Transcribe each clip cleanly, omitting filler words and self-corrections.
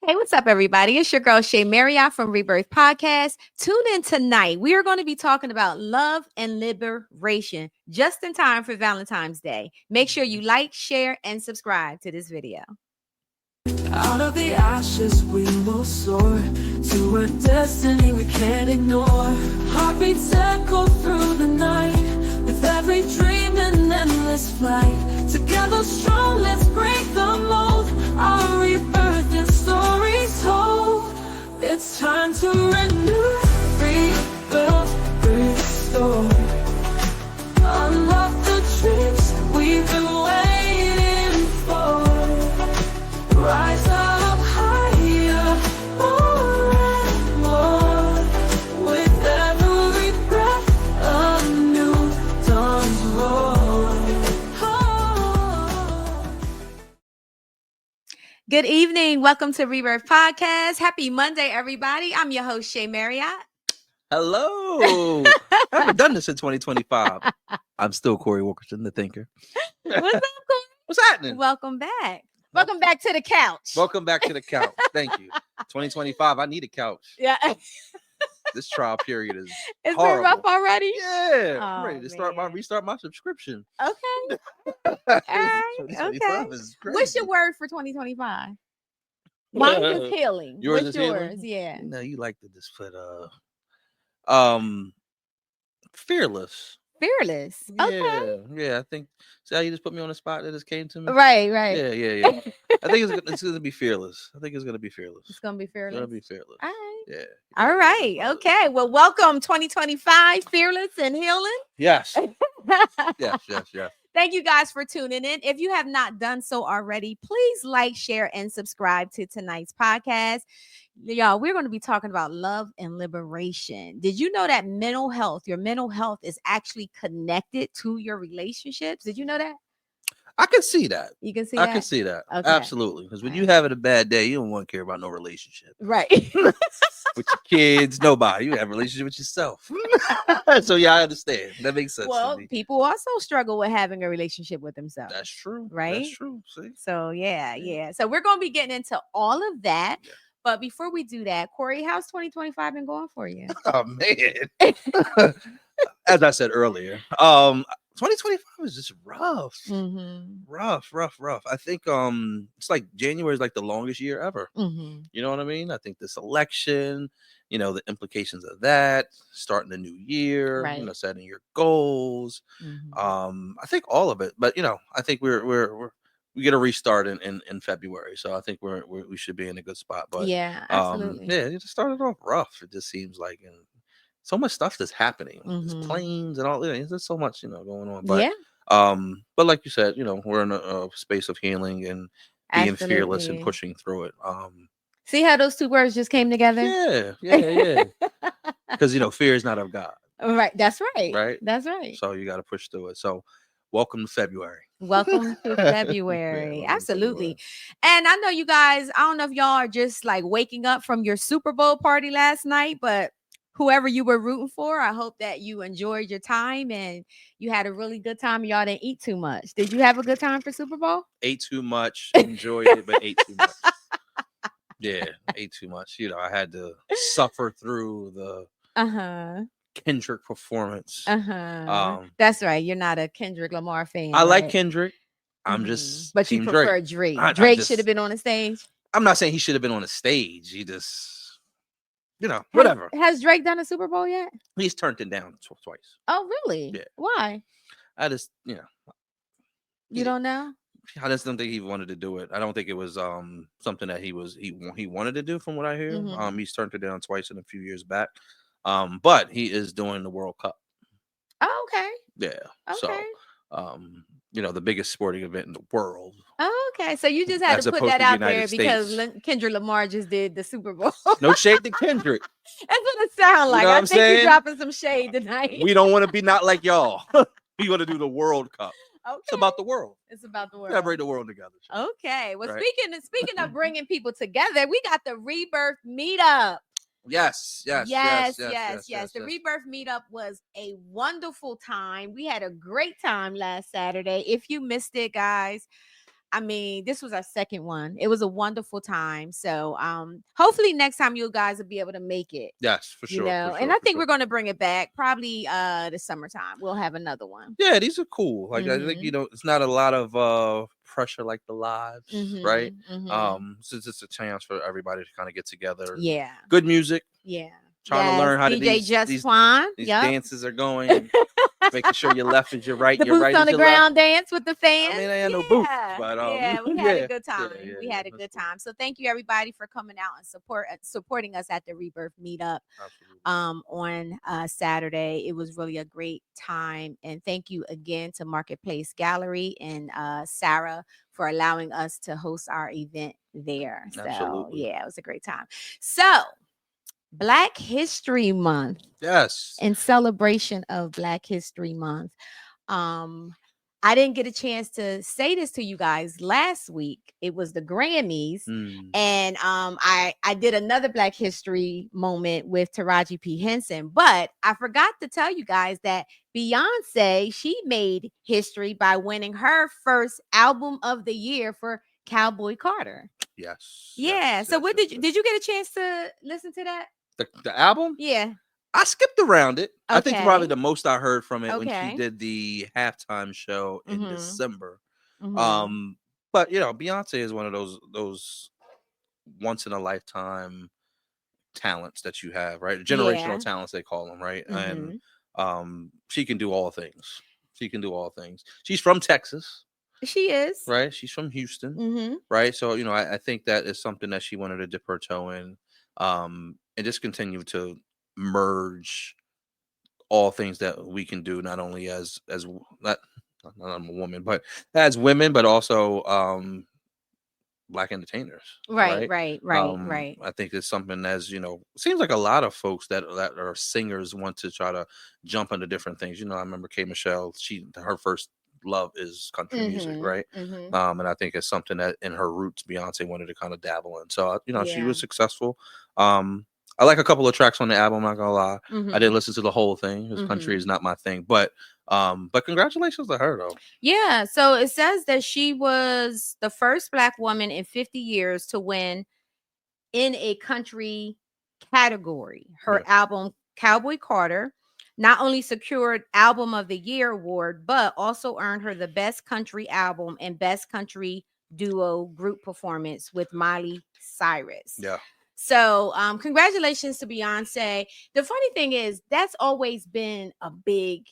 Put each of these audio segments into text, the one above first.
Hey, what's up, everybody? It's your girl, Shay Marriott from Rebirth Podcast. Tune in tonight. We are going to be talking about love and liberation just in time for Valentine's Day. Make sure you like, share, and subscribe to this video. Out of the ashes we will soar to a destiny we can't ignore. Heartbeats echo through the night with every dream and endless flight. Together strong, let's break the mold. Our rebirth and stories told. It's time to renew, rebuild, restore. Unlock the dreams we've been waiting for. Rise up higher, more and more. With every breath, a new dawn's roar. Good evening. Welcome to Rebirth Podcast. Happy Monday, everybody. I'm your host, Shay Marriott. Hello. I haven't done this in 2025. I'm still Corey Wilkerson, the thinker. What's up, Corey? What's happening? Welcome back. Welcome back to the couch. Welcome back to the couch. Thank you. 2025. I need a couch. Yeah. This trial period is It's horrible. been rough already? Yeah. Oh, I'm ready to restart my subscription. Okay. All right. 2025 Okay. is crazy. What's your word for 2025? Mine is healing. Yours What's is healing? yours? Yeah. No, you like to just put fearless. Fearless. Okay. Yeah. I think. See how you just put me on the spot that just came to me? Right. Yeah. I think it's gonna be fearless. It's gonna be fearless. It's gonna be fearless. All right. Yeah. All right. Okay. Well, welcome 2025, fearless and healing. Yes. Yes. Thank you guys for tuning in. If you have not done so already, please like, share, and subscribe to tonight's podcast. Y'all, we're going to be talking about love and liberation. Did you know that your mental health is actually connected to your relationships? Did you know that? I can see that. You can see I that? can see that. Okay. Absolutely. Because when All you right. having a bad day, you don't want to care about no relationship. Right. With your kids, nobody. You have a relationship with yourself. So yeah, I understand. That makes sense. Well, to me. people also struggle with having a relationship with themselves. That's true. Right? That's true. See? So yeah. So we're going to be getting into all of that. Yeah. But before we do that, Corey, how's 2025 been going for you? Oh man. As I said earlier, 2025 is just rough. Mm-hmm. Rough. I think it's like January is like the longest year ever. Mm-hmm. You know what I mean? I think this election, the implications of that, starting a new year, Right. Setting your goals. Mm-hmm. I think all of it. But I think we get a restart in February, so I think we should be in a good spot. But Yeah, absolutely. it just started off rough. It just seems like, and so much stuff that's happening. There's Mhm. planes and all. There's so much going on. But Yeah, but like you said, we're in a space of healing and being fearless and absolutely. pushing through it. See how those two words just came together? Yeah. Because fear is not of God, Right. That's right. right? That's right. So you got to push through it. So welcome to February. Welcome to February. welcome to Absolutely. February. And I know you guys, I don't know if y'all are just like waking up from your Super Bowl party last night, but whoever you were rooting for, I hope that you enjoyed your time and you had a really good time. Y'all didn't eat too much. Did you have a good time for Super Bowl? Ate too much, enjoyed it, but ate too much. Yeah, ate too much. I had to suffer through the Kendrick performance. That's right. You're not a Kendrick Lamar fan. I like right? Kendrick. I'm just But you Team prefer Drake. Drake. Drake should have been on the stage. I'm not saying he should have been on the stage. He just, whatever. Has Drake done a Super Bowl yet? He's turned it down twice. Oh, really? Yeah. Why? I just, You don't know? I just don't think he wanted to do it. I don't think it was something that he wanted to do, from what I hear. Mhm. He's turned it down twice in a few years back. But he is doing the World Cup. Oh, okay. Yeah. Okay. So, the biggest sporting event in the world. Oh, okay. So you just had As to put opposed that to the out there United because States. Kendrick Lamar just did the Super Bowl. No shade to Kendrick. That's what it sounds like. know what I I'm think you're saying? dropping some shade tonight. We don't want to be not like y'all. We want to do the World Cup. Okay. It's about the world. It's about the world. Celebrate the world together. Okay. Well, Right. speaking of bringing people together, we got the Rebirth Meetup. Yes. The Rebirth Meetup was a wonderful time. We had a great time last Saturday. If you missed it, guys, I mean, this was our second one. It was a wonderful time. So hopefully next time you guys will be able to make it. Yes, for You sure, for know, and sure, I for think sure. we're gonna bring it back probably the summertime. We'll have another one. Yeah, these are cool. Like I think Mm-hmm. it's not a lot of pressure like the lives, right? Mm-hmm. Mm-hmm. So it's just a chance for everybody to kind of get together. Yeah. Good music, Yeah. trying to Yes. learn how to DJ these Just these Juan. these Yep. dances are going, and making sure your left is your right, The your boots right on is the your left. ground dance with the I fans. mean, they had no boots, Yeah. but Yeah, we had a yeah, good yeah, time. yeah, We yeah. had a That's good cool. time. So thank you everybody for coming out and supporting us at the Rebirth meetup Absolutely, on Saturday. It was really a great time. And thank you again to Marketplace Gallery and Sarah for allowing us to host our event there. So absolutely. yeah, it was a great time. So Black History Month, Yes. in celebration of Black History Month. Um, I didn't get a chance to say this to you guys last week. It was the Grammys, Mm. and I did another Black History moment with Taraji P Henson, but I forgot to tell you guys that Beyonce, she made history by winning her first album of the year for Cowboy Carter. Yes. Yeah. Yes. So Yes. what Yes. did you get a chance to listen to that? The album? Yeah. I skipped around it. I think probably Okay. the most I heard from it when she Okay. did the halftime show in Mhm. December. Mhm. Um, but Beyonce is one of those once in a lifetime talents that you have, right? Generational Yeah. talents they call them, right? And Mhm. she can do all things. She can do all things. She's from Texas, She is. right? She's from Houston, Mhm. right? So I think that is something that she wanted to dip her toe in, and just continue to merge all things that we can do, not only as not I'm a woman, but as women, but also black entertainers, Right, right? right, right, right. I think it's something as seems like a lot of folks that are singers want to try to jump into different things. I remember K Michelle, her first love is country music, Mhm. right? Mhm. And I think it's something that in her roots Beyonce wanted to kind of dabble in. So she Yeah. was successful. I like a couple of tracks on the album, I'm not gonna lie. I didn't Mhm. listen to the whole thing because country is Mhm. not my thing, but congratulations to her though. Yeah, so it says that she was the first Black woman in 50 years to win in a country category. Her Yeah, album Cowboy Carter not only secured Album of the Year award, but also earned her the Best Country Album and Best Country Duo Group Performance with Miley Cyrus. yeah, So, congratulations to Beyonce. The funny thing is, that's always been a big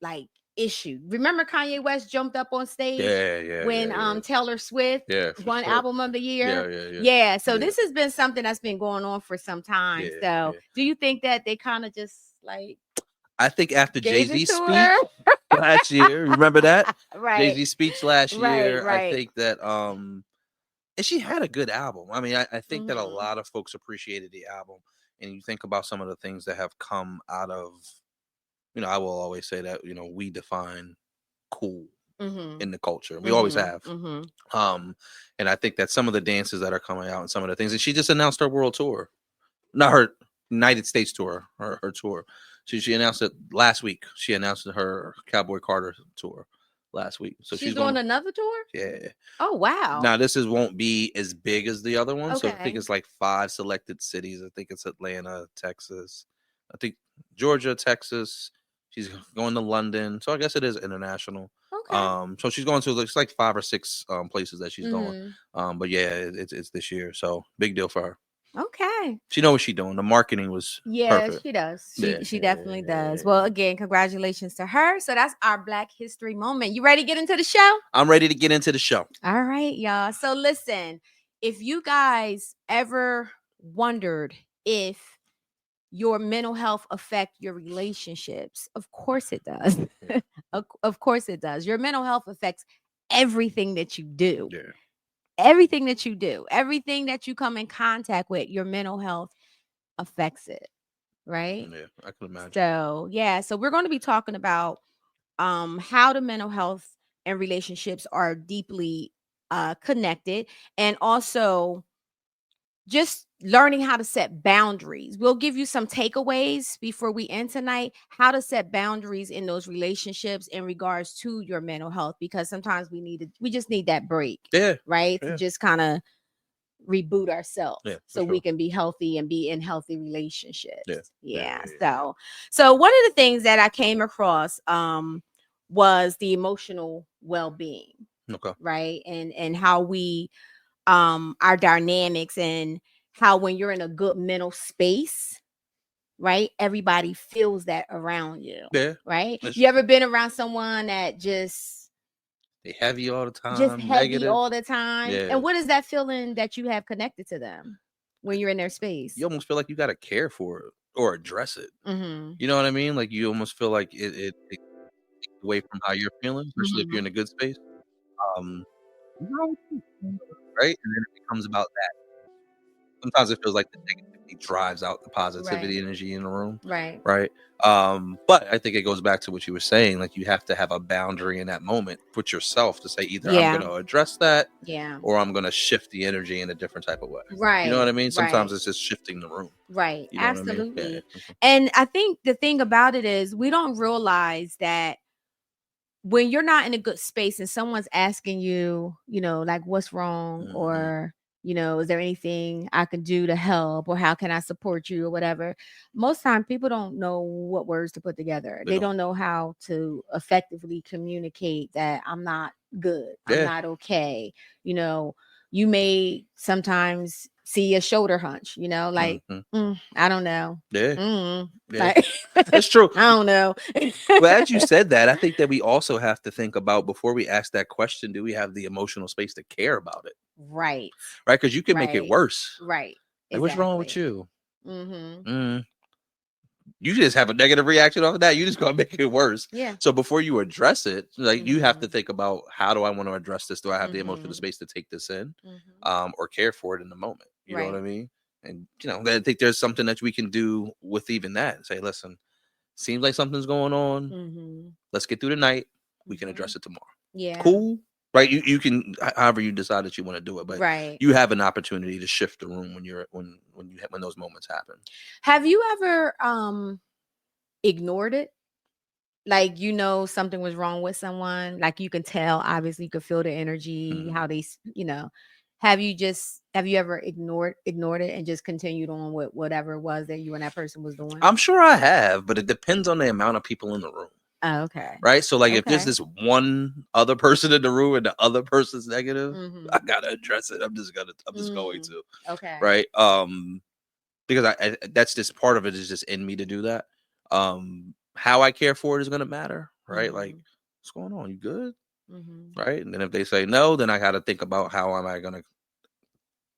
like issue. Remember Kanye West jumped up on stage yeah, yeah, when yeah, yeah, Taylor Swift yeah, for won sure. album of the Yeah, year? yeah, yeah, Yeah, so yeah, this has been something that's been going on for some time. yeah, So, yeah. do you think that they kind of just like I think after Jay gave it Z to speech her? last year, remember that Jay Right. Z speech last Right, year? I right. think that and she had a good album. I mean, I think that a Mhm. lot of folks appreciated the album, and you think about some of the things that have come out of, I will always say that we define cool Mhm. in the culture. We always Mhm. have. Mhm. Um, and I think that some of the dances that are coming out and some of the things, and she just announced her world tour, not her United States tour, her tour. She announced it last week. She announced her Cowboy Carter tour last week. So She's she's doing going. another tour? Yeah. Oh, wow. Now this is won't be as big as the other one. So I think Okay. it's like 5 selected cities. I think it's Atlanta, Texas. I think Georgia, Texas. She's going to London. So I guess it is international. Okay. So she's going to it's like 5 or 6 places that she's going. Mhm. But yeah, it's this year. So big deal for her. Okay. She know what she's doing. The marketing was Yeah, perfect. she does. Yeah, She yeah, yeah, definitely yeah, yeah, does. yeah. Well, again, congratulations to her. So that's our Black History moment. You ready to get into the show? I'm ready to get into the show. All right, y'all. So listen, if you guys ever wondered if your mental health affect your relationships, of course it does. Yeah, Of course it does. Your mental health affects everything that you do. yeah, Everything that you do, everything that you come in contact with, your mental health affects it, right? yeah. I can imagine. So, yeah, so we're going to be talking about how the mental health and relationships are deeply connected, and also just learning how to set boundaries. We'll give you some takeaways before we end tonight, how to set boundaries in those relationships in regards to your mental health, because sometimes we just need that break, Yeah. right? To Yeah. just kind of reboot ourselves Yeah. For so we sure. can be healthy and be in healthy Yeah. relationships. Yeah. Yeah. Yeah. Yeah. So one of the things that I came across was the emotional well-being, Yeah. Okay. right? And how we our dynamics, and how when you're in a good mental space, right, everybody feels that around you, Yeah. right? That's You true. ever been around someone that They heavy all the just time, heavy negative. all the time? Yeah. And what is that feeling that you have connected to them when you're in their You space? almost feel like you got to care for it or address it. Mhm. You know what I mean? Like you almost feel like it takes away from how you're feeling, especially if you're Mhm. in a good space. Um, "What's wrong with you?" Right? And then it becomes about that. Sometimes it feels like the negativity drives out the Right. positivity energy in the room, Right. right? But I think it goes back to what you were saying. Like you have to have a boundary in that moment with yourself to say either I'm going Yeah. to address that Yeah. or I'm going to shift the energy in a different type of way. You know what Right. I mean? Sometimes Right. it's just shifting the room. Right. You know what I mean? Yeah. Absolutely. Yeah. And I think the thing about it is we don't realize that when you're not in a good space and someone's asking you, like what's wrong, Mm-hmm. or, is there anything I can do to help, or how can I support you, or whatever. Most time people don't know what words to put together. They They don't. don't know how to effectively communicate that I'm not good. I'm Yeah. not okay. You know, you may sometimes see a shoulder hunch, like, Mm-hmm. I don't know. Yeah. Mm, Yeah. like, That's true. I don't know. Well, as you said that, I think that we also have to think about before we ask that question, do we have the emotional space to care about it? Right. Right? Because you can make it Right. worse. Right. Like, what's wrong with Exactly. you? Mhm. Mm, you just have a negative reaction off of that. You just gonna make it worse. Yeah. So before you address it, like you have to Mhm. think about how do I want to address this? Do I have the emotional Mhm. space to take this in, Mhm. or care for it in the moment? You know what I Right. mean? And I think there's something that we can do with even that. Say, listen, seems like something's going on. Mhm. Let's get through the night. We can address Mhm. it tomorrow. Yeah. Cool. Right. You can however you decide that you want to do it, but Right. you have an opportunity to shift the room when those moments happen. Have you ever ignored it? Like, something was wrong with someone, like you can tell, obviously you could feel the energy, Hmm. how have you ever ignored it and just continued on with whatever it was that you and that person was doing? I'm sure I have, but it depends on the amount of people in the room. Oh, okay. Right. So like if there's Okay. this one other person in the room and the other person's negative, I Mhm. gotta address it. I'm just going Mm. to. Okay. Right. Because I that's just part of it is just in me to do that. How I care for it is gonna matter. Right. Like, Mhm. what's going on? You good? Mhm. Right. And then if they say no, then I gotta think about how am I gonna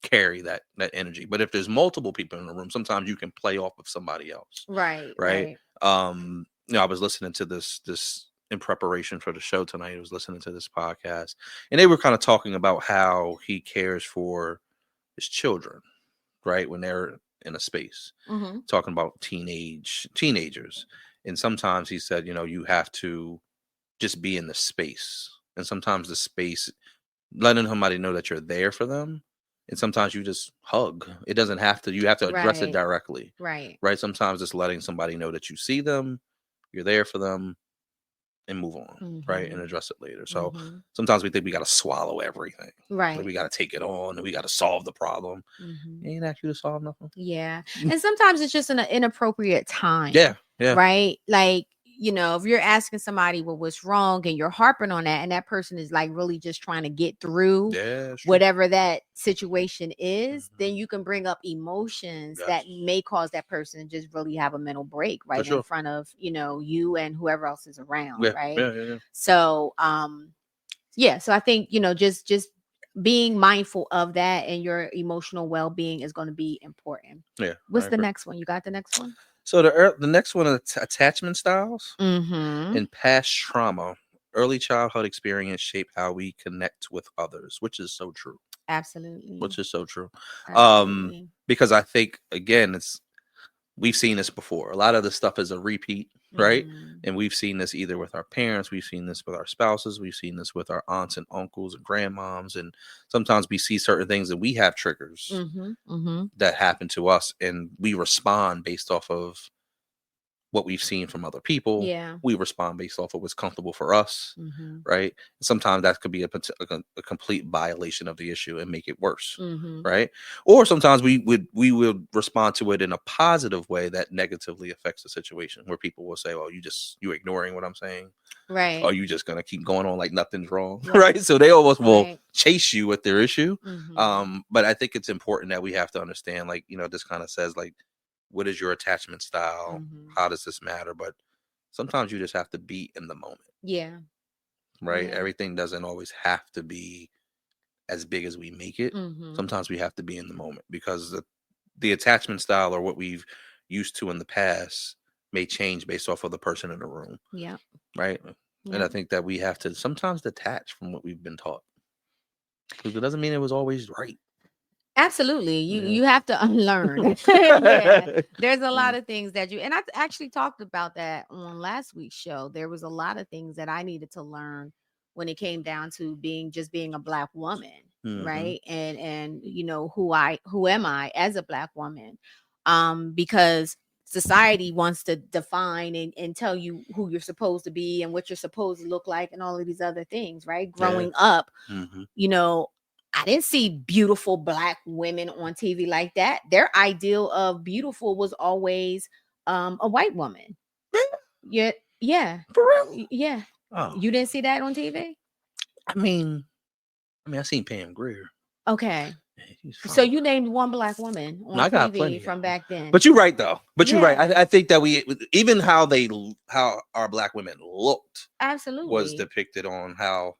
carry that energy. But if there's multiple people in the room, sometimes you can play off of somebody else, Right, right? right. I was listening to this in preparation for the show tonight. I was listening to this podcast, and they were kind of talking about how he cares for his children, right? When they're in a space, Mhm. talking about teenagers, and sometimes he said, you have to just be in the space, and sometimes the space letting somebody know that you're there for them. And sometimes you just hug. It doesn't have to, you have to address it Right, directly, right. right? Sometimes just letting somebody know that you see them, you're there for them, and move on, right? And Mhm. address it later. So Mhm. sometimes we think we got to swallow everything. Like Right. we got to take it on and we got to solve the problem. Mhm. He ain't ask you to solve nothing. Yeah. And sometimes it's just an inappropriate time, Yeah. Yeah. right? Like, if you're asking somebody, well, what's wrong, and you're harping on that, and that person is like really just trying to get through Yeah. It's true. whatever that situation is, Hmm. then you can bring up emotions Yes. that may cause that person to just really have a mental break For right in sure. front of, you and whoever else is around, Yeah. right? Yeah. Yeah. Yeah. So, yeah, so I think, just being mindful of that, and your emotional well-being is going to be important. Yeah. I What's the agree. next one? You got the next one? So the next one is attachment styles. Mhm. In past trauma, early childhood experience shape how we connect with others, which is so true. Absolutely. Which is so true. Um, Absolutely. because I think again, we've seen this before. A lot of the stuff is a repeat. right? Mhm. And we've seen this either with our parents, we've seen this with our spouses, we've seen this with our aunts and uncles and grandmoms. And sometimes we see certain things and we have triggers Mhm. Mhm. that happen to us and we respond based off of what we've seen from other people. Yeah. We respond based off of what's comfortable for us, Mhm. right? Sometimes that could be a complete violation of the issue and make it worse, Mhm. right? Or sometimes we would respond to it in a positive way that negatively affects the situation, where people will say, "Well, you ignoring what I'm saying, or Right. you just gonna keep going on like nothing's wrong," right? Right. So they almost will Right. chase you with their issue. Mhm. But I think it's important that we have to understand, like, this kind of says, like, what is your attachment style? Mhm. How does this matter? But sometimes you just have to be in the moment, Yeah. right? Yeah. Everything doesn't always have to be as big as we make it. Mhm. Sometimes we have to be in the moment because the attachment style or what we've used to in the past may change based off of the person in the room, Yep. right? And I Yep. think that we have to sometimes detach from what we've been taught, because it doesn't mean it was always right. Absolutely. You Yeah. you have to unlearn. Yeah. There's a lot Mm, of things that you and I actually talked about that on last week's show. There was a lot of things that I needed to learn when it came down to being a black woman, mhm. right? And who am I as a black woman? Because society wants to define and tell you who you're supposed to be and what you're supposed to look like and all of these other things, right? Yeah. Growing up, Mhm. you know, I didn't see beautiful black women on TV like that. Their ideal of beautiful was always a white woman. Yeah, yeah, For real? yeah. Oh, You didn't see that on TV? I mean, I seen Pam Grier. Okay. Yeah, he's So fine. you named one black woman No, on I got TV plenty of from them. back then. But you're right though. But you're right. Yeah, I think that we even how our black women looked was absolutely. depicted on how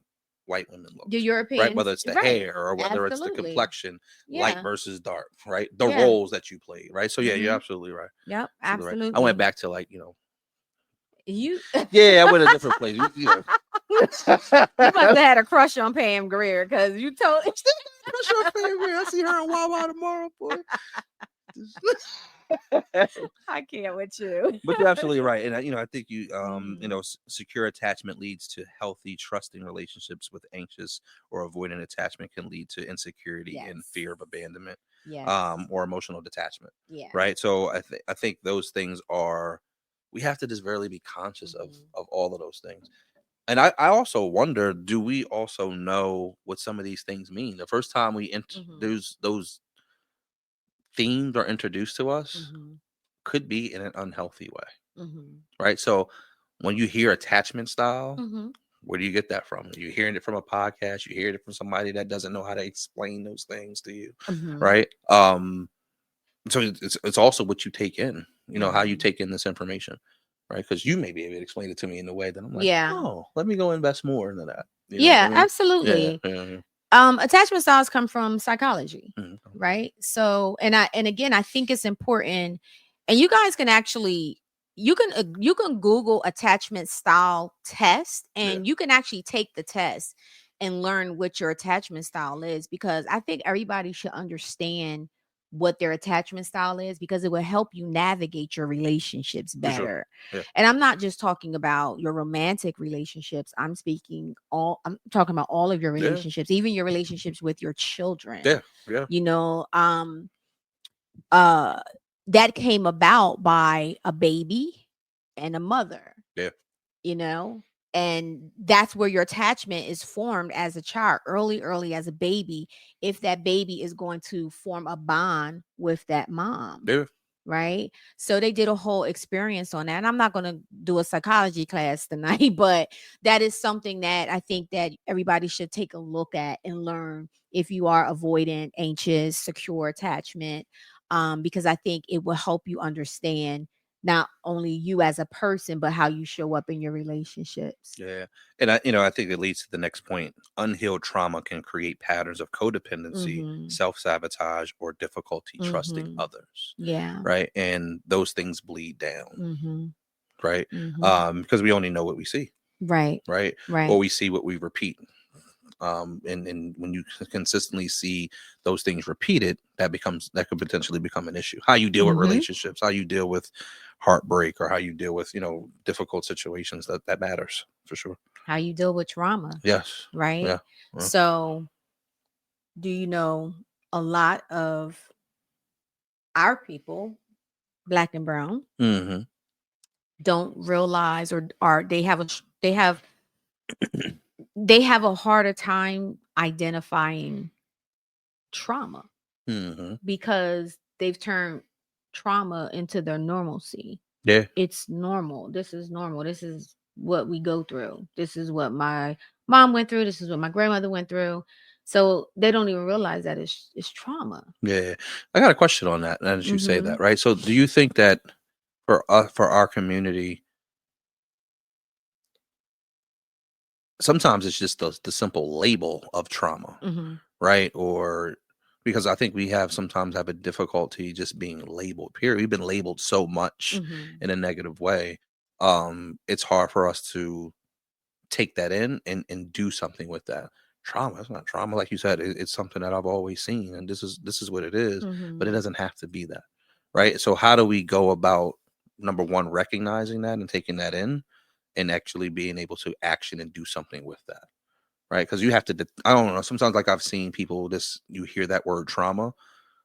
white women The looked, right? Europeans, Whether it's the right. hair or whether it's the Absolutely. complexion, light Yeah. versus dark, right? The Yeah. roles that you played, right? So yeah, you're Mhm. absolutely right. Yep, Absolutely right. I went absolutely. back to, like, You yeah, I went a different place. you must have had a crush on Pam Grier because you told Still got a crush on Pam Grier. I see her in Wawa tomorrow, boy. I can't with you. But you're absolutely right, and I think Mhm. secure attachment leads to healthy, trusting relationships. With anxious or avoidant attachment can lead to insecurity and Yes. fear of abandonment, Yes. or emotional detachment. Yeah. Right. So I think those things are, we have to just really be conscious of Mhm. all of those things. And I also wonder, do we also know what some of these things mean? The first time we Mhm. introduce those themes are introduced to us Mhm. could be in an unhealthy way. Mhm. Right? So when you hear attachment style, Mhm. where do you get that from? You're hearing it from a podcast, you hear it from somebody that doesn't know how to explain those things to you, Mhm. right? So it's also what you take in, how you Mhm. take in this information, right? Because you may be able to explain it to me in a way that I'm like, Yeah. oh, let me go invest more into that. You know what I Yeah, mean? Yeah, absolutely. yeah, yeah. Attachment styles come from psychology, Mhm. right? So, and again, I think it's important, and you guys can actually you can Google attachment style test, Yeah, and you can actually take the test and learn what your attachment style is, because I think everybody should understand what their attachment style is, because it will help you navigate your relationships for sure. better. Yeah, And I'm not just talking about your romantic relationships. I'm talking about all of your yeah, relationships, even your relationships with your children. yeah, yeah, You know, uh that came about by a baby and a mother, yeah, you know, and that's where your attachment is formed as a child, early as a baby, if that baby is going to form a bond with that mom, yeah, right? So they did a whole experience on that. And I'm not going to do a psychology class tonight, but that is something that I think that everybody should take a look at and learn, if you are avoidant, anxious, secure attachment, because I think it will help you understand not only you as a person, but how you show up in your relationships. yeah. And I think it leads to the next point. Unhealed trauma can create patterns of codependency, Mhm. self-sabotage, or difficulty trusting Mhm. others. Yeah. Right. And those things bleed down, Mhm. right? Mhm. Because we only know what we see, Right. right? Or Right. we see what we repeat. And when you consistently see those things repeated, that could potentially become an issue. How you deal with Mm-hmm. relationships, how you deal with heartbreak, or how you deal with difficult situations, that matters for sure. How you deal with trauma, Yes. right? Yeah. Yeah. So, do you know a lot of our people, black and brown, Mm-hmm. don't realize or are they have a harder time identifying trauma Mm-hmm. because they've turned trauma into their normalcy. Yeah. It's normal. This is normal. This is what we go through. This is what my mom went through. This is what my grandmother went through. So they don't even realize that it's trauma. Yeah. I got a question on that. As you say Mm-hmm. that, right? So, do you think that for our community, sometimes it's just the simple label of trauma, Mm-hmm. right? Or because I think we sometimes have a difficulty just being labeled. Period. We've been labeled so much Mm-hmm. in a negative way. It's hard for us to take that in and do something with that. Trauma, it's not trauma, like you said. It's something that I've always seen, and this is what it is. But Mm-hmm. it doesn't have to be that, right? So how do we go about, number one, recognizing that and taking that in, and actually being able to action and do something with that, right? Because you have to. I don't know. Sometimes, like I've seen people, this you hear that word trauma,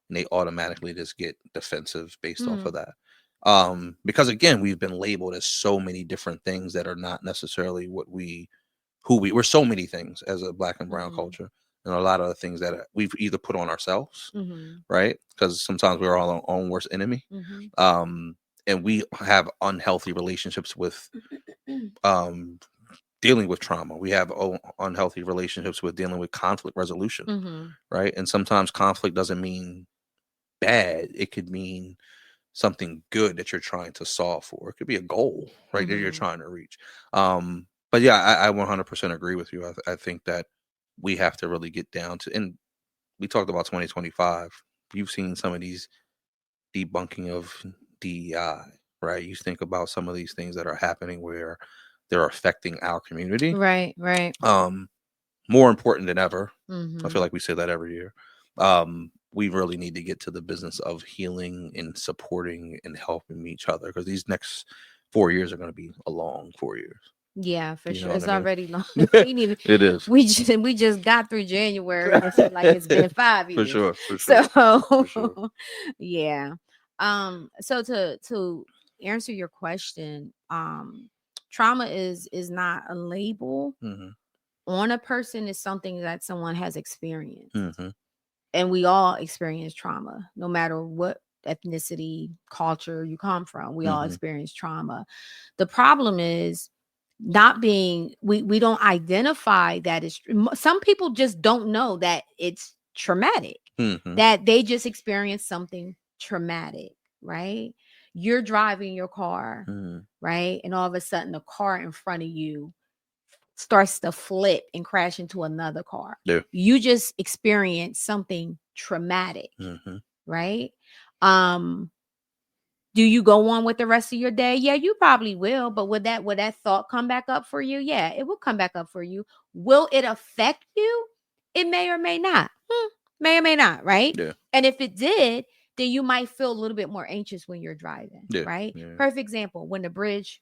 and they automatically just get defensive based off Mm-hmm. of that. Because again, we've been labeled as so many different things that are not necessarily we're so many things as a black and brown Mm-hmm. culture, and a lot of the things that we've either put on ourselves, Mm-hmm. right? Because sometimes we're our own worst enemy. Mm-hmm. Um, and we have unhealthy relationships with um dealing with trauma. We have unhealthy relationships with dealing with conflict resolution, Mm-hmm. right? And sometimes conflict doesn't mean bad. It could mean something good that you're trying to solve for. It could be a goal, right, that you're Mm-hmm. trying to reach. But yeah, I 100% agree with you. I think that we have to really get down to, and we talked about 2025. You've seen some of these debunking of DEI, right? You think about some of these things that are happening where they're affecting our community. Right, right. Um, More important than ever. I Mm-hmm. feel like we say that every year. We really need to get to the business of healing and supporting and helping each other, because these next 4 years are going to be a long 4 years. Yeah, for You sure. know what It's I mean? already long. We ain't even It is. we just got through January and it feel like it's been five For years. sure. For sure. So For sure. yeah. So to answer your question, trauma is not a label Hmm. on a person, is something that someone has experienced. Hmm. And we all experience trauma, no matter what ethnicity, culture you come from. We all Hmm. experience trauma. The problem is not being we don't identify that it's some people just don't know that it's traumatic, Hmm. that they just experienced something traumatic, right? You're driving your car, Hmm. right? And all of a sudden the car in front of you starts to flip and crash into another car. Yeah. You just experienced something traumatic, Hmm. right? Um, do you go on with the rest of your day? Yeah, you probably will. But would that thought come back up for you? Yeah, it will come back up for you. Will it affect you? It may or may not. May or may not, right? Yeah. And if it did, then you might feel a little bit more anxious when you're driving, Yeah. right? Yeah. Perfect example, when the bridge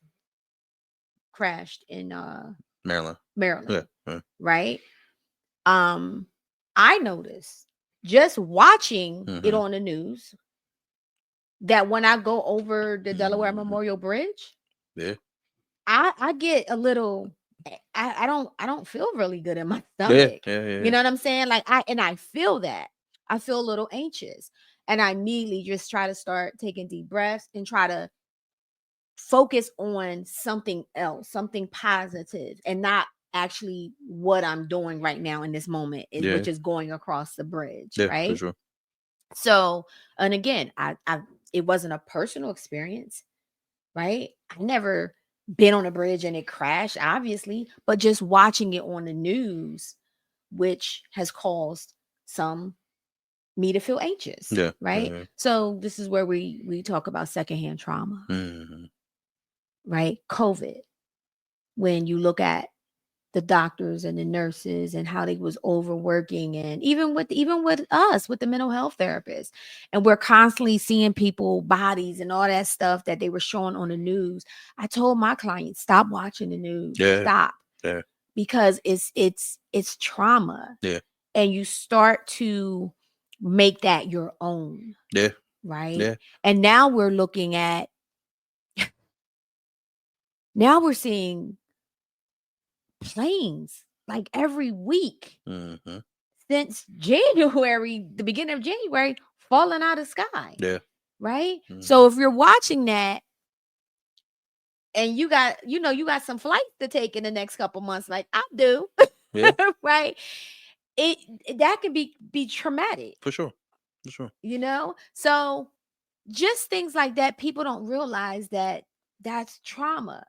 crashed in Maryland. Yeah. Maryland, Yeah. right? um I noticed just watching it Hmm. on the news that when I go over the Delaware Hmm. Memorial Bridge, Yeah. I get a little I don't feel really good in my Yeah. stomach. Yeah. You Yeah. know what I'm saying? Like I feel that. I feel a little anxious. And I immediately just try to start taking deep breaths and try to focus on something else, something positive, and not actually what I'm doing right now in this moment, Yeah. which is going across the bridge, Yeah. For right? sure. So, and again, I it wasn't a personal experience, right? I never been on a bridge and it crashed, obviously, but just watching it on the news, which has caused some me to feel anxious, Yeah. right? Yeah. So this is where we talk about secondhand trauma, Hmm. right? COVID. When you look at the doctors and the nurses and how they was overworking, and even with us, with the mental health therapists, and we're constantly seeing people bodies and all that stuff that they were showing on the news. I told my clients, stop watching the news, Yeah. stop, Yeah. because it's trauma, Yeah. and you start to make that your own, Yeah. right? Yeah. And now we're looking at, now we're seeing planes like every week Mm-hmm. since January, the beginning of January, falling out of sky, Yeah. right? Mm-hmm. So if you're watching that and you got some flights to take in the next couple months, like I do, Yeah. right? It that can be traumatic, For sure. For sure. So just things like that, people don't realize that that's trauma.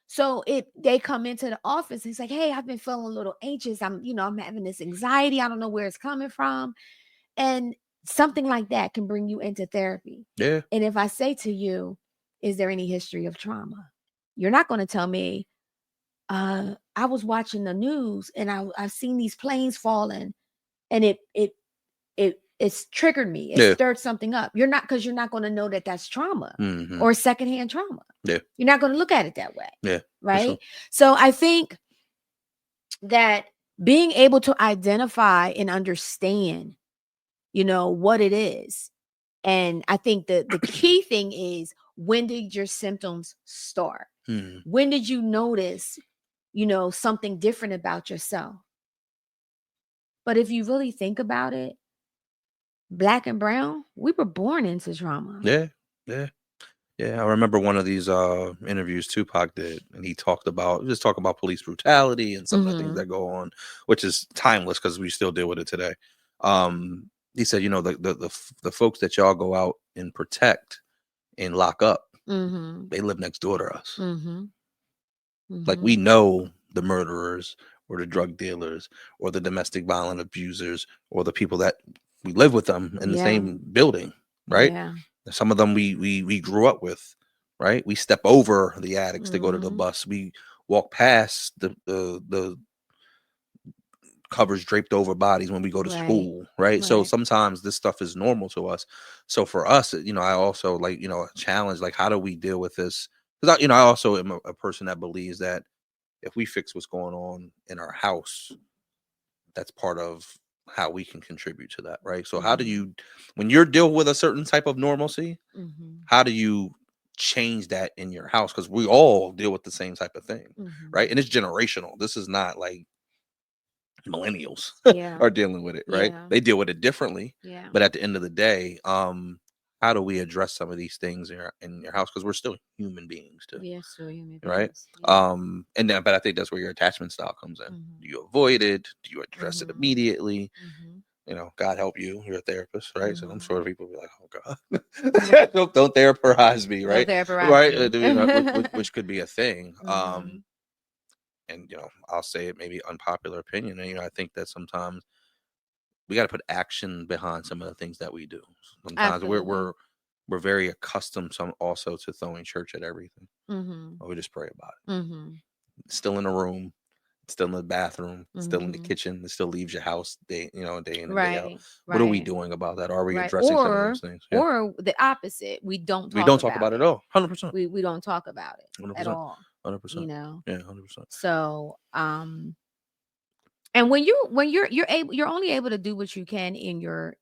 So they come into the office and it's like, hey, I've been feeling a little anxious. I'm having this anxiety. I don't know where it's coming from. And something like that can bring you into therapy. Yeah. And if I say to you, is there any history of trauma? You're not going to tell me, I was watching the news and I've seen these planes falling, and it's triggered me. It Yeah. stirred something up. You're not, because you're not going to know that that's trauma Mm-hmm. or secondhand trauma. Yeah. You're not going to look at it that way. Yeah. For Right. sure. So I think that being able to identify and understand, what it is. And I think the key thing is, when did your symptoms start? Mm-hmm. When did you notice, something different about yourself? But if you really think about it, Black and brown, we were born into trauma. Yeah. Yeah. Yeah, I remember one of these interviews Tupac did, and he just talking about police brutality and some of the things Mhm. that go on, which is timeless because we still deal with it today. He said, the folks that y'all go out and protect and lock up, Mhm. they live next door to us. Mhm. Like, we Mhm. know the murderers or the drug dealers or the domestic violent abusers or the people that we live with them in the Yeah. same building, right? Yeah. Some of them we grew up with, right? We step over the addicts to go to the Mhm. bus. We walk past the covers draped over bodies when we go to Right. school, right? So Right. sometimes this stuff is normal to us. So for us, I also a challenge, like, how do we deal with this? Because I also am a person that believes that if we fix what's going on in our house, that's part of how we can contribute to that, right? So how do Mhm. you, when you're dealing with a certain type of normalcy, Mhm. how do you change that in your house? Because we all deal with the same type of thing, Mhm. right? And it's generational. This is not like millennials Yeah. are dealing with it, right? Yeah. They deal with it differently, Yeah. but at the end of the day, how do we address some of these things in your house? Because we're still human beings too, We are still human right? beings. Yeah. And then, but I think that's where your attachment style comes in. Mhm. Do you avoid it? Do you address it Mhm. immediately? Mhm. God help you, you're a therapist, right? So I'm Mhm. sure people be like, oh God, don't therapize me, Don't right? therapize Right. me. Which could be a thing. Mhm. And I'll say it, maybe unpopular opinion. And I think that sometimes we got to put action behind some of the things that we do. Sometimes we're Absolutely. we're we're very accustomed also to throwing church at everything. Mhm. Or we just pray about Mhm. it. Still in a room, still in the bathroom, still in the Mhm. kitchen. It still leaves your house day in and day out. Right. What are we Right. doing about that? Are we Right. addressing some of those Or things? Yeah, or the opposite. We don't we talk don't talk about about it it. at all. 100%, We don't talk about it hundred at percent, all. hundred You percent. know. Yeah, 100%. So and when you're able, you're only able to do what you can in your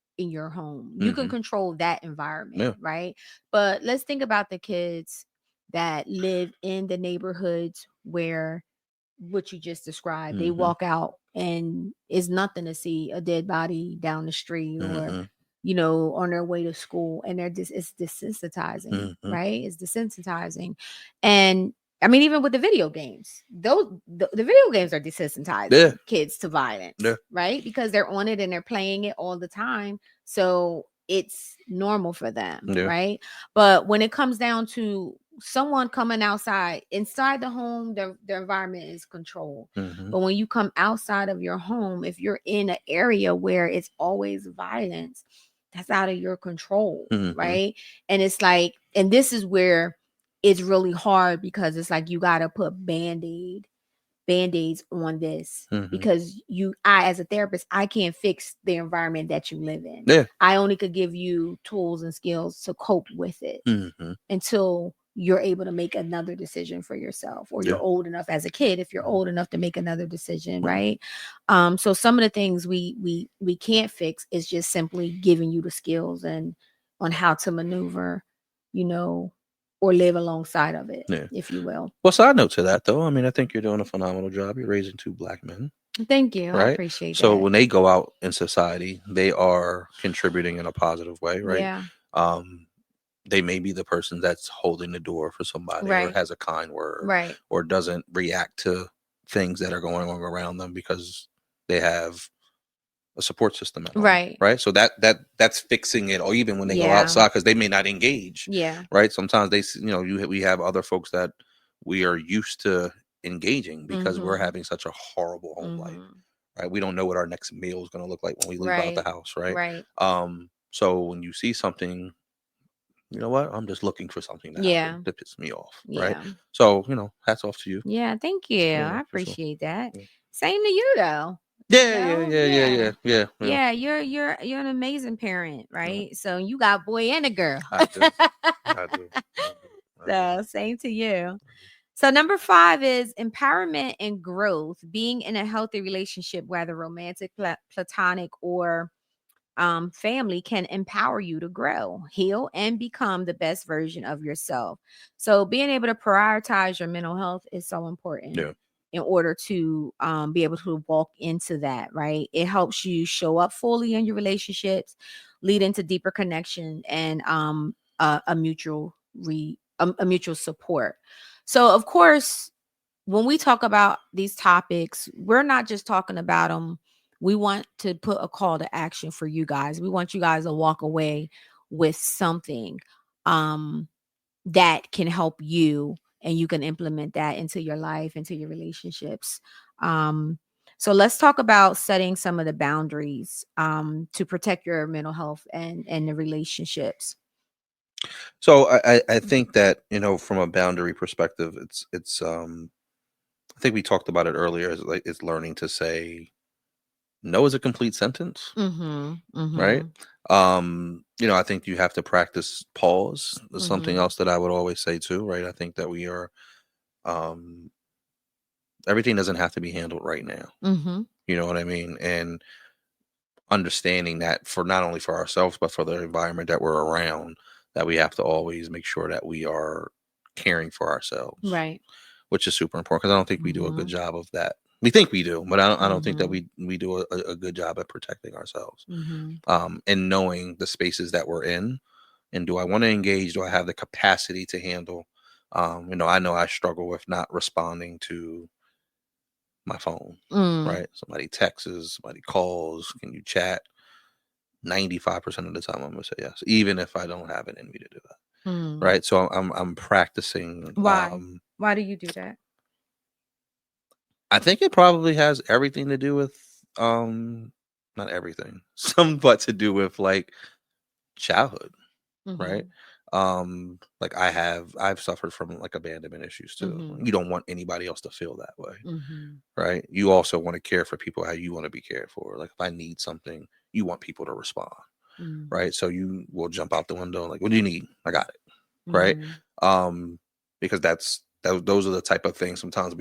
home. You can Mm-hmm. control that environment, Yeah. right? But let's think about the kids that live in the neighborhoods where what you just described. They Mm-hmm. walk out and it's nothing to see a dead body down the street, or Mm-hmm. on their way to school, and it's desensitizing, Mm-hmm. right? It's desensitizing. And I mean, even with the video games, the video games are Yeah. desensitizing kids to Yeah. violence, right? Because they're on it and they're playing it all the time. So it's normal for them, Yeah. right? But when it comes down to someone coming outside, inside the home, the environment is controlled. Mm-hmm. But when you come outside of your home, if you're in an area where it's always violence, that's out of your control, Mm-hmm. right? And it's like, and this is where it's really hard, because it's like you got to put band-aids on this, Hmm. because I as a therapist, I can't fix the environment that you live in. Yeah. I only could give you tools and skills to cope with it Hmm. until you're able to make another decision for yourself, or you're Yeah. old enough as a kid, if you're Mhm. old enough to make another decision, Mhm. right? So some of the things we can't fix is just simply giving you the skills and on how to maneuver, you know, or live alongside of it, Yeah. if you will. Well, side note to that, though, I mean, I think you're doing a phenomenal job. You're raising two black men, Thank you. I right? appreciate So that. when they go out in society, they are contributing in a positive way, right? Yeah. Um, they may be the person that's holding the door for somebody, or Right. has a kind word, Right. or doesn't react to things that are going on around them because they have a support system at home, Right. right? So that's fixing it. Or even when they go Yeah. outside, because they may not engage, Yeah. right? Sometimes we have other folks that we are used to engaging because we're Mhm. having such a horrible home life, Mhm. right? We don't know what our next meal is going to look like when we leave out the Right. house, right? Right. So when you see something, you know what? I'm just looking for something to happen Yeah. to piss me off, right? Yeah. So hats off to you. Yeah, thank you. Yeah, I for sure. appreciate that. Yeah, Same to you though. yeah, yeah, yeah, yeah, Yeah. yeah, yeah. Yeah. Yeah, you're an amazing parent, Yeah. right? So you got boy and a girl. I do. I do. I do. I do. So same to you. So number 5 is empowerment and growth, being in a healthy relationship, whether romantic, platonic, or family, can empower you to grow, heal, and become the best version of yourself. So, being able to prioritize your mental health is so important Yeah. in order to be able to walk into that, right? It helps you show up fully in your relationships, lead into deeper connection and a mutual a mutual support. So, of course, when we talk about these topics, we're not just talking about them. We want to put a call to action for you guys. We want you guys to walk away with something um, that can help you, and you can implement that into your life, into your relationships. Um, so let's talk about setting some of the boundaries to protect your mental health and the relationships. So I think that from a boundary perspective, it's I think we talked about it earlier. Is like it's learning to say no is a complete sentence, Mm-hmm. right? Mm-hmm. I think you have to practice pause. Is something Mm-hmm. else that I would always say too, right? I think that we are um everything doesn't have to be handled right now. Mm-hmm. You know what I mean? And understanding that for not only for ourselves but for the environment that we're around, that we have to always make sure that we are caring for ourselves, Right. which is super important because I don't think we do a good Mm-hmm. job of that. We think we do, but I don't think that Mm-hmm. we do a good job at protecting ourselves, Mm-hmm. and knowing the spaces that we're in, and do I want to engage, do I have the capacity to handle. I know I struggle with not responding to my phone, Mm. right? Somebody texts, somebody calls, can you chat? 95% of the time I'm gonna say yes, even if I don't have it in me to do that. Mm. Right. So I'm practicing. Why? Why do you do that? I think it probably has everything to do with not everything, some but to do with like childhood, right? Mhm. Like I've suffered from like abandonment issues too. Mhm. You don't want anybody else to feel that way, Mhm. right? You also want to care for people how you want to be cared for. Like if I need something, you want people to respond, Mm. right? So you will jump out the window like, what do you need? I got it, right? Mhm. Um, because those are the type of things sometimes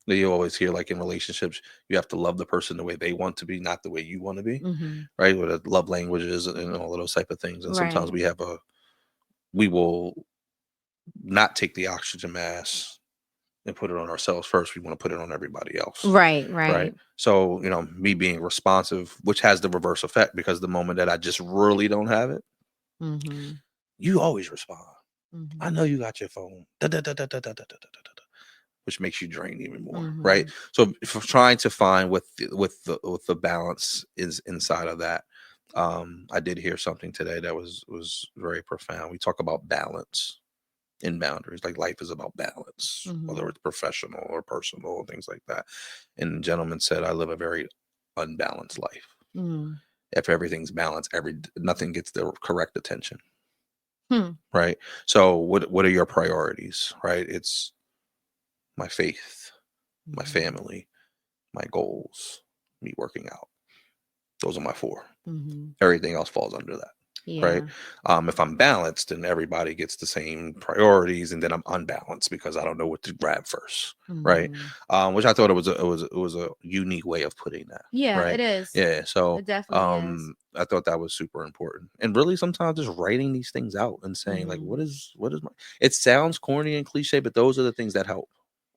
you always hear like in relationships, you have to love the person the way they want to be, not the way you want to be, Mhm. right? With the love languages and all of those type of things. And sometimes Right. we will not take the oxygen mask and put it on ourselves first. We want to put it on everybody else. Right. Right. Right. So, me being responsive, which has the reverse effect because the moment that I just really don't have it, Mhm. you always respond. I Mhm. know you got your phone, da, da, da, da, da, da, da, da, da, da, which makes you drain even more. Right. Mhm. So, if we're trying to find with the balance is inside of that. I did hear something today that was very profound. We talk about balance in boundaries. Like life is about balance, whether Mhm. it's professional or personal or things like that. And the gentleman said, I live a very unbalanced life. Mm. If everything's balanced, nothing gets the correct attention. Hmm. Right. So what are your priorities? Right. It's my faith, my Mhm. family, my goals, me working out. Those are my four. Mhm. Everything else falls under that. Right. Yeah. If I'm balanced, then everybody gets the same priorities, and then I'm unbalanced because I don't know what to grab first. Right. Mhm. Which I thought it was a unique way of putting that. Yeah, Right. it is. Yeah. So It definitely is. I thought that was super important. And really sometimes just writing these things out and saying like, Mhm. what is my, it sounds corny and cliche, but those are the things that help.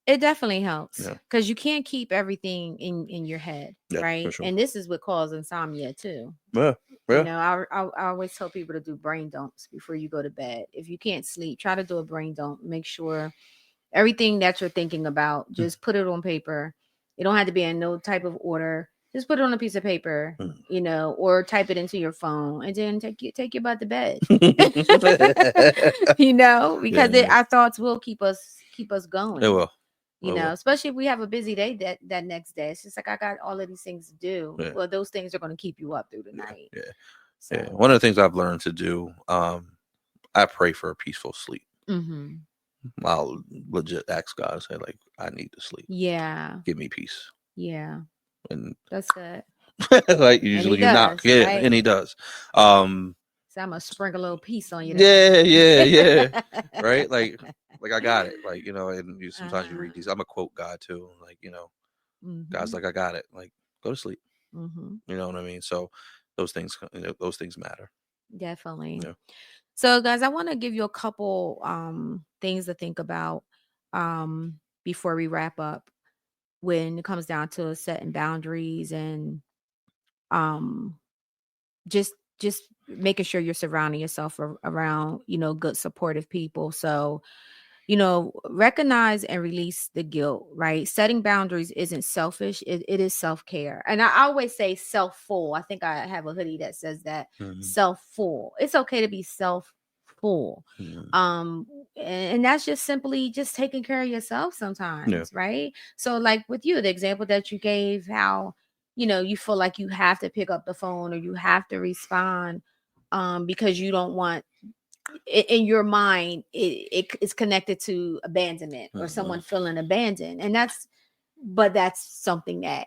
It definitely helps Yeah. because you can't keep everything in your head, Yeah, for right? sure. And this is what causes insomnia too. Yeah. You Yeah. know, I always tell people to do brain dumps before you go to bed. If you can't sleep, try to do a brain dump. Make sure everything that you're thinking about, just put it on paper. You don't have to be in no type of order. Just put it on a piece of paper, you know, or type it into your phone, and then take your butt to bed. You know, because Yeah. our thoughts will keep us It going. will. You It know, will. especially if we have a busy day that next day. It's just like I got all of these things to do. Yeah. Well, those things are going to keep you up through the Yeah. night. Yeah. Yeah. So, One of the things I've learned to do, I pray for a peaceful sleep. hmm, I'll legit ask God, say like, I need to sleep. yeah, Give me peace. yeah, And that's good. like And he usually you knock. does, Yeah, right? and he does. Um So I'm gonna sprinkle a little peace on you this yeah, morning. yeah, yeah. Right? Like I got it. Like, and sometimes you Uh-huh. read these. I'm a quote God too. Like, God's Mm-hmm. like, I got it. Like, go to sleep. Mm-hmm. You know what I mean? So those things matter. Definitely. Yeah. So, guys, I want to give you a couple things to think about before we wrap up when it comes down to setting boundaries and um just making sure you're surrounding yourself around, you know, good supportive people. So, you know, recognize and release the guilt, right? Setting boundaries isn't selfish, it is self-care. And I always say self-full. I think I have a hoodie that says that, Hmm. self-full. It's okay to be self-full. Hmm. Um, and that's just simply just taking care of yourself Yeah. sometimes, right? So, like with you, the example that you gave, how, you know, you feel like you have to pick up the phone or you have to respond because you don't want, in your mind it is connected to abandonment or Hmm. someone feeling abandoned, and that's something that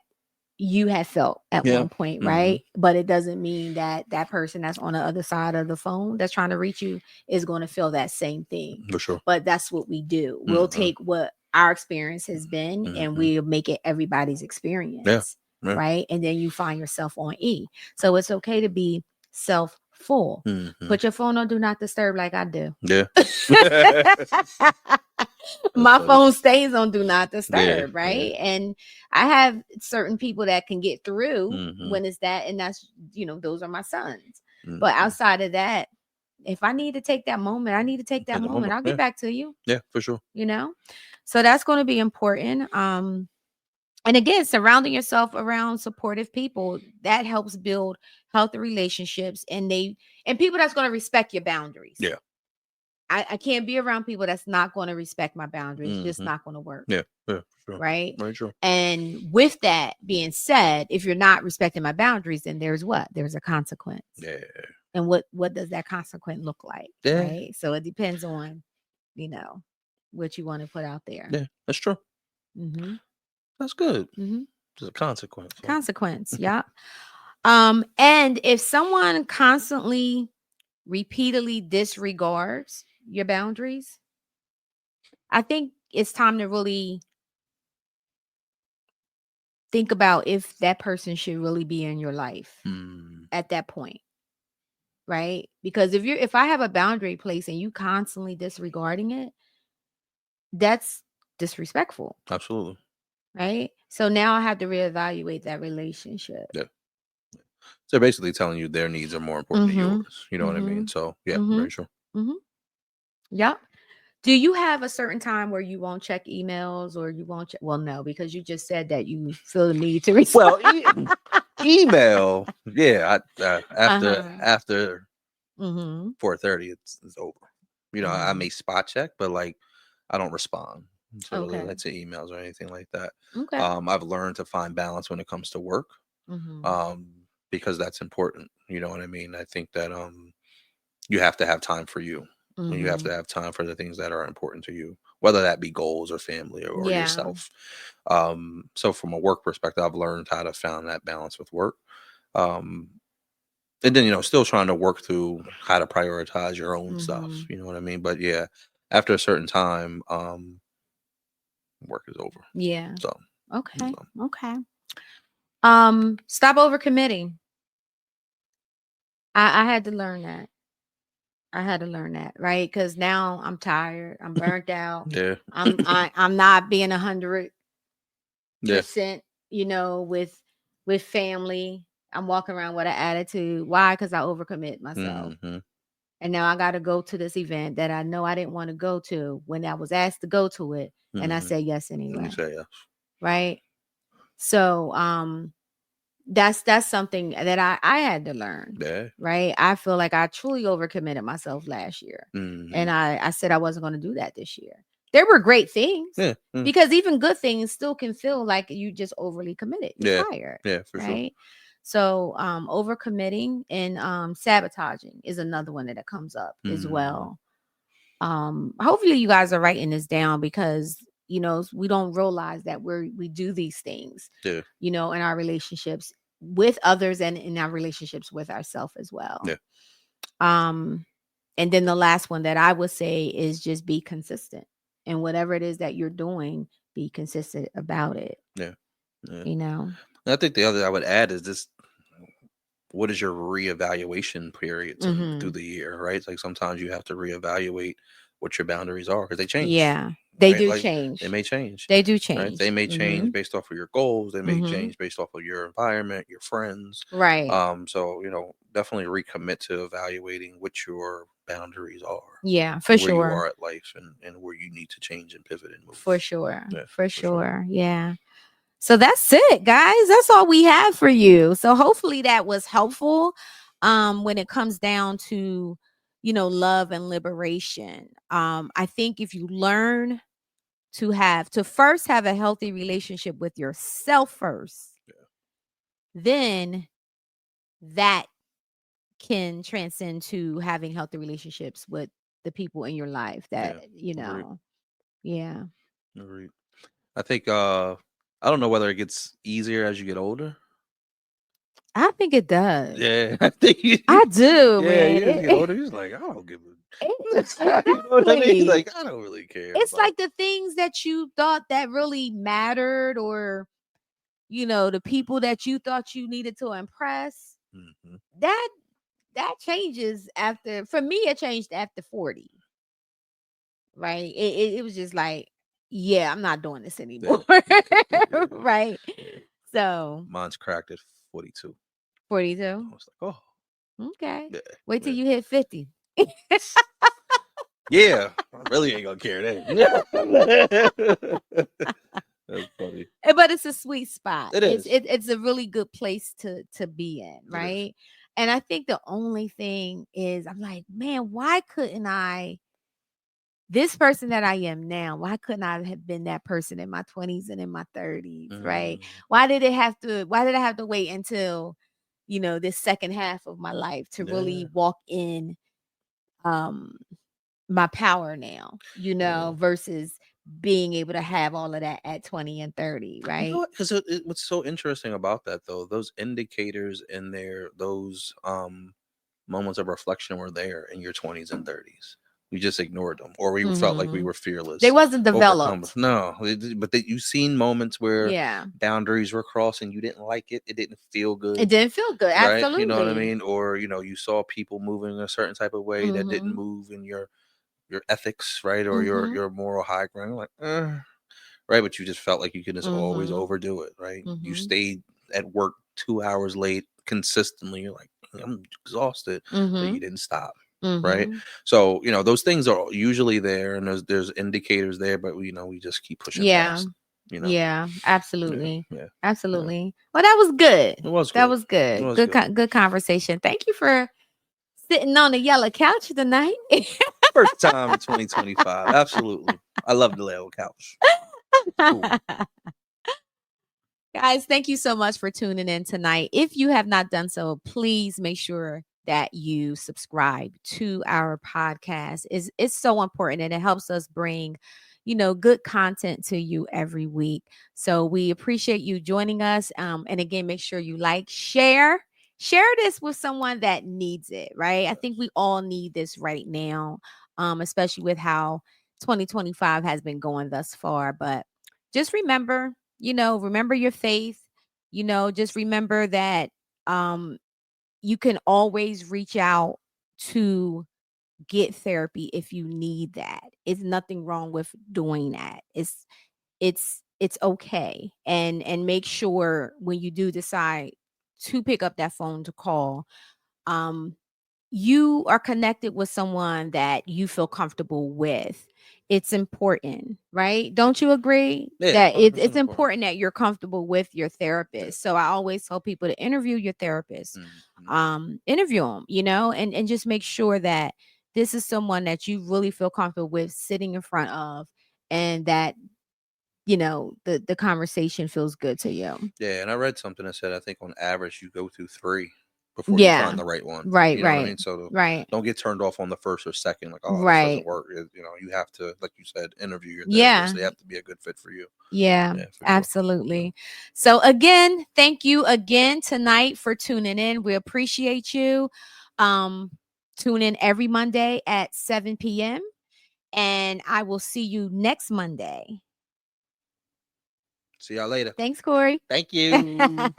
you have felt at Yeah. one point, Hmm. right? But it doesn't mean that that person that's on the other side of the phone that's trying to reach you is going to feel that same thing. For sure. But that's what we do. We'll Hmm. take what our experience has been and Hmm. we'll make it everybody's Yeah. experience, Yeah. right? And then you find yourself on E. So it's okay to be self full. Hmm. Put your phone on do not disturb like I do. Yeah. That's My funny. phone stays on do not Yeah. disturb, Yeah. right? And I have certain people that can get through Hmm. when it's that, and that's, you know, those are my sons. But Hmm. outside of that, if I need to take that moment, I need to take that At the moment. moment. I'll get Yeah. back to you, Yeah. For sure. you know? So that's going to be important. And again, surrounding yourself around supportive people, that helps build healthy relationships, and people that's going to respect your boundaries. Yeah. I can't be around people that's not going to respect my boundaries. It's just Hmm. not going to work. Yeah. Yeah. For sure. Right. Very true. And with that being said, if you're not respecting my boundaries, then there's what? There's a consequence. Yeah. And what does that consequence look like? Yeah. Right. So it depends on, you know, what you want to put out there. Yeah. That's true. Mm-hmm. That's good. Mm-hmm. There's a consequence. So. Consequence. Yeah. And if someone constantly, repeatedly disregards your boundaries, I think it's time to really think about if that person should really be in your life Mm, at that point, right? Because if I have a boundary place and you constantly disregarding it, that's disrespectful, absolutely. right? So now I have to reevaluate that relationship. Yeah. So they're basically telling you their needs are more important than Mhm. yours. You know what I mean? Mhm. So yeah, very Mhm. true. Mhm. Yep. Do you have a certain time where you won't check emails or you won't check? Well, no, because you just said that you feel the need to respond. Well, email, yeah. After Uh-huh. 4:30, it's over. I may Mhm. spot check, but like I don't respond Okay. to emails or anything like that. Okay. I've learned to find balance when it comes to work, Mhm. um, because that's important. You know what I mean? I think that you have to have time for you. You have Mhm. to have time for the things that are important to you whether that be goals or family or Yeah. yourself. So from a work perspective, I've learned how to find that balance with work. Um, and then, still trying to work through how to prioritize your own stuff. Mhm. You know what I mean? But yeah, after a certain time, work is over. Yeah. So, Okay. so Okay. Stop overcommitting. I had to learn that. I had to learn that, right? Because now I'm tired. I'm burnt out. yeah, I'm not being 100%, yeah. with family. I'm walking around with an attitude. Why? Because I overcommit myself. Hmm. And now I got to go to this event that I know I didn't want to go to when I was asked to go to it, and I Hmm. said yes And you anyway, say yes. right? So that's something that I had to learn, Yeah. right? I feel like I truly overcommitted myself last year, and Hmm. I said I wasn't going to do that this year. There were great things, Yeah. because even good things still can feel like you just overly committed. You're Yeah. tired, Yeah. For sure. right? So overcommitting and sabotaging is another one that comes up as Hmm. well. Hopefully you guys are writing this down, because we don't realize that we do these things, Yeah. in our relationships with others and in our relationships with ourselves as well. Yeah. um and then the last one that I would say is just be consistent, and whatever it is that you're doing, be consistent about it, Yeah. Yeah. you know And I think the other I would add is this: what is your reevaluation periods and through mhm. the year, right? It's like sometimes you have to reevaluate what your boundaries are because they change, Yeah, they right? do Like they change. may change, They do right? They change. may change Mhm. based off of your goals. They may Mhm. change based off of your environment, your friends. Right. So definitely recommit to evaluating what your boundaries are, Yeah, for where you sure. are at life, and where you need to change and pivot and move. For sure. Yeah, For for sure. sure. Yeah. So that's it, guys. That's all we have for you. So hopefully that was helpful when it comes down to, love and liberation. I think if you learn to first have a healthy relationship with yourself first, then that can transcend to having healthy relationships with the people in your life that, Yeah, agreed. yeah. Agreed. I think I don't know whether it gets easier as you get older. I think it does. Yeah, I think I do, yeah, man. you just get older. You're just like, I don't give a you know what I mean? He's Exactly. like, I don't really care It's about like the things that you thought that really mattered, or the people that you thought you needed to impress. hmm That that changes after. For me, it changed after 40. Right? It was just like, yeah, I'm not doing this yeah, anymore. yeah, yeah, Right? yeah. So Mine's cracked at 42. 42. I was like, oh, Okay. yeah, Wait till yeah, you hit 50. yeah. I really ain't gonna care then. That's funny. But it's a sweet spot. It It's is. it's a really good place to be in, It is. right? And I think the only thing is, I'm like, man, why couldn't I this person that I am now, why couldn't I have been that person in my 20s and in my 30s, right? Mm, Why did I have to wait until, this second half of my life to yeah, really walk in um my power now, yeah. versus being able to have all of that at 20 and 30, You know right? what? Because what's so interesting about that though, those indicators in there, those moments of reflection were there in your 20s and 30s. We just ignored them, or we felt like we Mhm. were They fearless, wasn't overcome. developed. No, but that you've seen moments where Yeah. boundaries were crossed and you didn't like it. It didn't feel It good, didn't feel good. right? You know what I Absolutely. mean? Or you saw people moving a certain type of way that didn't Mhm. move in your ethics, right? Or Mhm. your moral high ground. You're like, right? But you just felt like you could just always Mhm. overdo it, right? You Mhm. stayed at work 2 hours late consistently. You're like, I'm exhausted, but you Mhm. didn't stop, right? Mhm. So those things are usually there, and there's indicators there, but we just keep pushing Yeah. past. You know, Yeah, yeah, absolutely. yeah, yeah. Absolutely. Well, that was good. It was That good. was It good. was good. Good conversation. Thank you for sitting on the yellow couch tonight. First time in 2025. Absolutely, I love the Lego couch. It's cool. Guys, thank you so much for tuning in tonight. If you have not done so, please make sure that you subscribe to our podcast. It's so important, and it helps us bring, good content to you every week. So we appreciate you joining us. And again, make sure you like, share this with someone that needs it, right? I think we all need this right now, especially with how 2025 has been going thus far. But just remember, remember your faith, just remember that um, you can always reach out to get therapy if you need that. It's nothing wrong with doing that. It's okay. And make sure when you do decide to pick up that phone to call, um you are connected with someone that you feel comfortable with. It's important, right? Don't you agree Yeah, that it's 100% important. important that you're comfortable with your Yeah. therapist? So I always tell people to interview your therapist. Hmm. Interview them, and just make sure that this is someone that you really feel comfortable with sitting in front of, and that the conversation feels good to you. Yeah, and I read something that said I think on average you go through three before you Yeah. find the right one. Right, You know what I right. mean? So Right. don't get turned off on the first or second. Like, oh, this doesn't Right. work. You have to, like you said, interview your therapist. Yeah. They have to be a good fit for you. Yeah, Yeah, for sure. Yeah. absolutely. So again, thank you again tonight for tuning in. We appreciate you. Um, Tune in every Monday at 7 p.m. And I will see you next Monday. See y'all later. Thanks, Corey. Thank you.